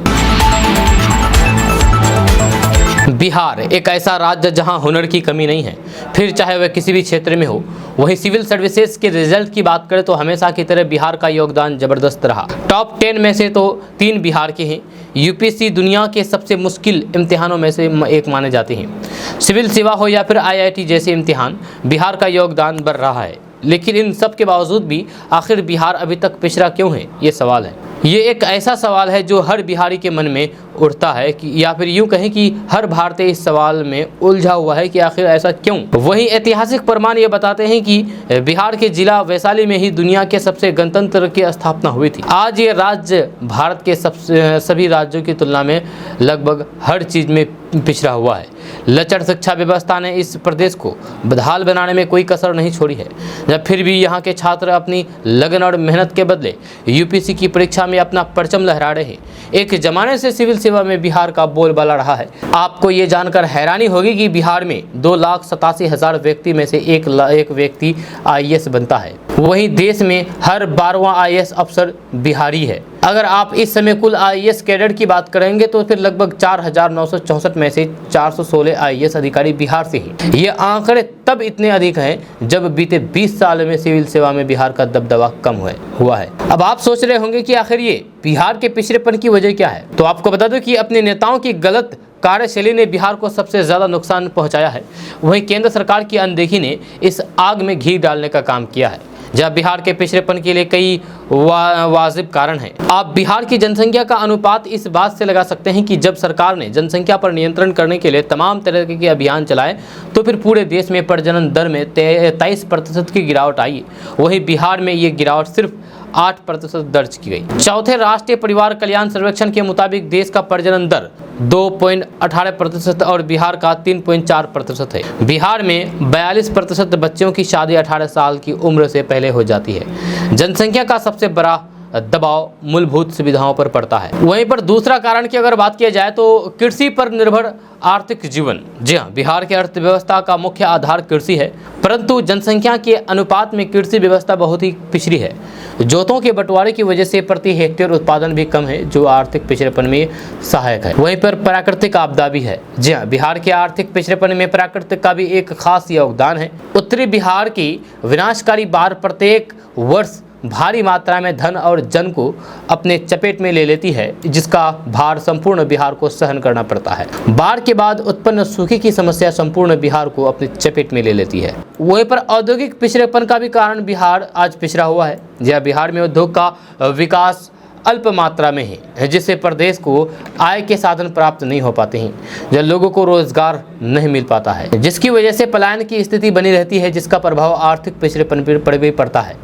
बिहार एक ऐसा राज्य जहां हुनर की कमी नहीं है, फिर चाहे वह किसी भी क्षेत्र में हो। वहीं सिविल सर्विसेज के रिजल्ट की बात करें तो हमेशा की तरह बिहार का योगदान जबरदस्त रहा। टॉप 10 में से तो 3 बिहार के हैं। यूपीएससी दुनिया के सबसे मुश्किल इम्तिहानों में से एक माने जाते हैं। सिविल सेवा हो या फिर IIT जैसे इम्तिहान, बिहार का योगदान बढ़ रहा है। लेकिन इन सब के बावजूद भी आखिर बिहार अभी तक पिछड़ा क्यों है, ये सवाल है। ये एक ऐसा सवाल है जो हर बिहारी के मन में उठता है कि या फिर यूं कहें कि हर भारतीय इस सवाल में उलझा हुआ है कि आखिर ऐसा क्यों। वहीं ऐतिहासिक प्रमाण ये बताते हैं कि बिहार के जिला वैशाली में ही दुनिया के सबसे गणतंत्र की स्थापना हुई थी। आज ये राज्य भारत के सभी राज्यों की तुलना में लगभग हर चीज़ में पिछड़ा हुआ है। लचर शिक्षा व्यवस्था ने इस प्रदेश को बदहाल बनाने में कोई कसर नहीं छोड़ी है। जब फिर भी यहाँ के छात्र अपनी लगन और मेहनत के बदले यूपीएससी की परीक्षा में अपना परचम लहरा रहे हैं। एक जमाने से सिविल सेवा में बिहार का बोलबाला रहा है। आपको ये जानकर हैरानी होगी कि बिहार में 2,87,000 व्यक्ति में से एक व्यक्ति IAS बनता है। वहीं देश में हर 12वां IAS अफसर बिहारी है। अगर आप इस समय कुल IAS कैडर की बात करेंगे तो फिर लगभग 4,964 में से 416 IAS अधिकारी बिहार से हैं। ये आंकड़े तब इतने अधिक हैं जब बीते 20 साल में सिविल सेवा में बिहार का दबदबा कम हुआ है। अब आप सोच रहे होंगे कि आखिर ये बिहार के पिछड़ेपन की वजह क्या है। तो आपको बता दूं कि अपने नेताओं की गलत कार्यशैली ने बिहार को सबसे ज़्यादा नुकसान पहुंचाया है। वहीं केंद्र सरकार की अनदेखी ने इस आग में घी डालने का काम किया है। जब बिहार के पिछड़ेपन के लिए कई वाजिब कारण हैं। आप बिहार की जनसंख्या का अनुपात इस बात से लगा सकते हैं कि जब सरकार ने जनसंख्या पर नियंत्रण करने के लिए तमाम तरह के अभियान चलाए तो फिर पूरे देश में प्रजनन दर में 23% की गिरावट आई। वहीं बिहार में ये गिरावट सिर्फ 8% दर्ज की गई। चौथे राष्ट्रीय परिवार कल्याण सर्वेक्षण के मुताबिक देश का प्रजनन दर 2.18% और बिहार का 3.4% है। बिहार में 42% बच्चों की शादी 18 साल की उम्र से पहले हो जाती है। जनसंख्या का सबसे बड़ा दबाव मूलभूत सुविधाओं पर पड़ता है। वहीं पर दूसरा कारण की अगर बात किया जाए तो कृषि पर निर्भर आर्थिक जीवन। जी हाँ, बिहार की अर्थव्यवस्था का मुख्य आधार कृषि है, परंतु जनसंख्या के अनुपात में कृषि व्यवस्था बहुत ही पिछड़ी है। जोतों के बंटवारे की वजह से प्रति हेक्टेयर उत्पादन भी कम है, जो आर्थिक पिछड़ेपन में सहायक है। वहीं पर प्राकृतिक आपदा भी है। जी हाँ, बिहार के आर्थिक पिछड़ेपन में प्राकृतिक का भी एक खास योगदान है। उत्तरी बिहार की विनाशकारी बाढ़ प्रत्येक वर्ष भारी मात्रा में धन और जन को अपने चपेट में ले लेती है, जिसका भार संपूर्ण बिहार को सहन करना पड़ता है। बाढ़ के बाद उत्पन्न सूखे की समस्या संपूर्ण बिहार को अपने चपेट में ले लेती है। वहीं पर औद्योगिक पिछड़ेपन का भी कारण बिहार आज पिछड़ा हुआ है। जहाँ बिहार में उद्योग का विकास अल्प मात्रा में है, जिससे प्रदेश को आय के साधन प्राप्त नहीं हो पाते हैं, जब लोगों को रोजगार नहीं मिल पाता है, जिसकी वजह से पलायन की स्थिति बनी रहती है, जिसका प्रभाव आर्थिक पिछड़ेपन पर भी पड़ता है।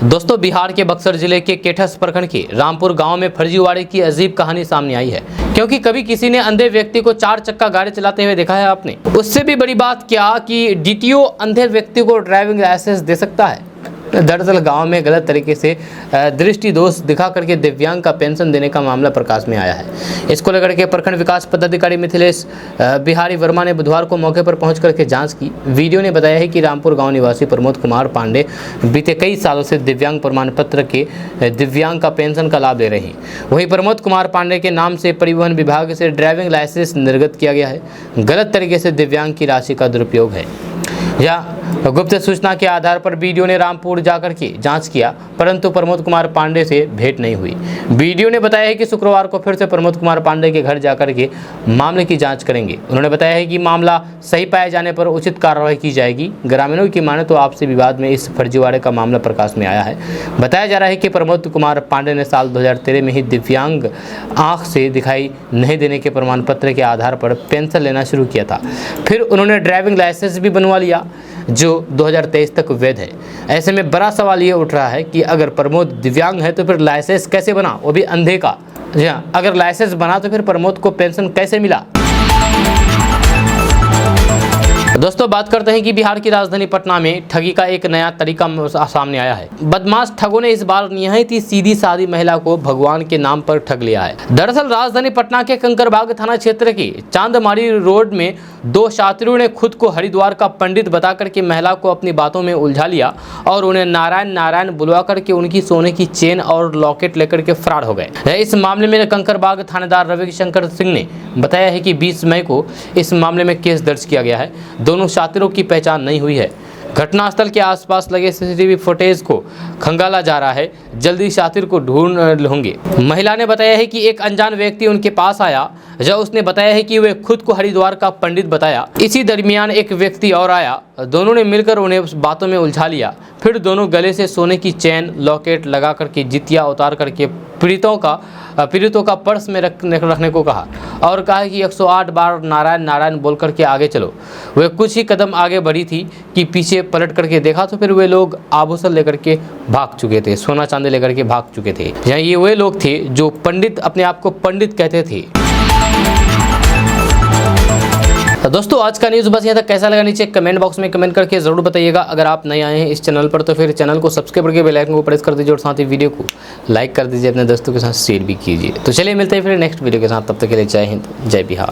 दोस्तों, बिहार के बक्सर जिले के केठस प्रखंड के रामपुर गांव में फर्जीवाड़े की अजीब कहानी सामने आई है। क्योंकि कभी किसी ने अंधे व्यक्ति को 4 चक्का गाड़ी चलाते हुए देखा है आपने? उससे भी बड़ी बात क्या कि DTO अंधे व्यक्ति को ड्राइविंग लाइसेंस दे सकता है। दरअसल गांव में गलत तरीके से दृष्टि दोष दिखा करके दिव्यांग का पेंशन देने का मामला प्रकाश में आया है। इसको लेकर के प्रखंड विकास पदाधिकारी मिथिलेश बिहारी वर्मा ने बुधवार को मौके पर पहुंच करके जांच की। वीडियो ने बताया है कि रामपुर गांव निवासी प्रमोद कुमार पांडे बीते कई सालों से दिव्यांग प्रमाण पत्र के दिव्यांग का पेंशन का लाभ ले रहे हैं। वहीं प्रमोद कुमार पांडे के नाम से परिवहन विभाग से ड्राइविंग लाइसेंस निर्गत किया गया है। गलत तरीके से दिव्यांग की राशि का दुरुपयोग है। जहां गुप्त सूचना के आधार पर वीडियो ने रामपुर जाकर के जांच किया, परंतु प्रमोद कुमार पांडे से भेंट नहीं हुई। वीडियो ने बताया है कि शुक्रवार को फिर से प्रमोद कुमार पांडे के घर जाकर के मामले की जांच करेंगे। उन्होंने बताया है कि मामला सही पाए जाने पर उचित कार्रवाई की जाएगी। ग्रामीणों की माने तो आपसी विवाद में इस फर्जीवाड़े का मामला प्रकाश में आया है। बताया जा रहा है कि प्रमोद कुमार पांडे ने साल 2013 में ही दिव्यांग आंख से दिखाई नहीं देने के प्रमाण पत्र के आधार पर पेंशन लेना शुरू किया था। फिर उन्होंने ड्राइविंग लाइसेंस भी बनवा लिया, जो 2023 तक वैध है। ऐसे में बड़ा सवाल ये उठ रहा है कि अगर प्रमोद दिव्यांग है तो फिर लाइसेंस कैसे बना, वो भी अंधे का। जी हाँ, अगर लाइसेंस बना तो फिर प्रमोद को पेंशन कैसे मिला। दोस्तों बात करते हैं कि बिहार की राजधानी पटना में ठगी का एक नया तरीका सामने आया है। बदमाश ठगों ने इस बार निहायत ही सीधी सादी महिला को भगवान के नाम पर ठग लिया है। दरअसल राजधानी पटना के कंकरबाग थाना क्षेत्र की चांदमारी रोड में दो छात्रों ने खुद को हरिद्वार का पंडित बताकर के महिला को अपनी बातों में उलझा लिया और उन्हें नारायण नारायण बुलवा करके उनकी सोने की चेन और लॉकेट लेकर के फरार हो गए। इस मामले में कंकरबाग थानेदार रविशंकर सिंह ने बताया है कि 20 मई को इस मामले में केस दर्ज किया गया है। दोनों छात्रों की पहचान नहीं हुई है। घटनास्थल के आसपास लगे सीसीटीवी फुटेज को खंगाला जा रहा है। जल्दी छात्र को ढूंढ होंगे। महिला ने बताया है कि एक अनजान व्यक्ति उनके पास आया, जब उसने बताया है कि वे खुद को हरिद्वार का पंडित बताया। इसी दरमियान एक व्यक्ति और आया, दोनों ने मिलकर उन्हें बातों में उलझा लिया। फिर दोनों गले से सोने की चेन लॉकेट लगा करके जितिया उतार करके पीड़ितों का पर्स में रखने को कहा और कहा कि 108 बार नारायण नारायण बोल करके आगे चलो। वे कुछ ही कदम आगे बढ़ी थी कि पीछे पलट करके देखा तो फिर वे लोग आभूषण लेकर के भाग चुके थे, सोना चांदी लेकर के भाग चुके थे। यहाँ ये वे लोग थे जो पंडित, अपने आप को पंडित कहते थे। तो दोस्तों आज का न्यूज़ बस यहाँ तक। कैसा लगा नीचे कमेंट बॉक्स में कमेंट करके जरूर बताइएगा। अगर आप नए आए हैं इस चैनल पर तो फिर चैनल को सब्सक्राइब करके बेल आइकन को प्रेस कर दीजिए और साथ ही वीडियो को लाइक कर दीजिए, अपने दोस्तों के साथ शेयर भी कीजिए। तो चलिए मिलते हैं फिर नेक्स्ट वीडियो के साथ, तब तक के लिए जय हिंद, जय बिहार।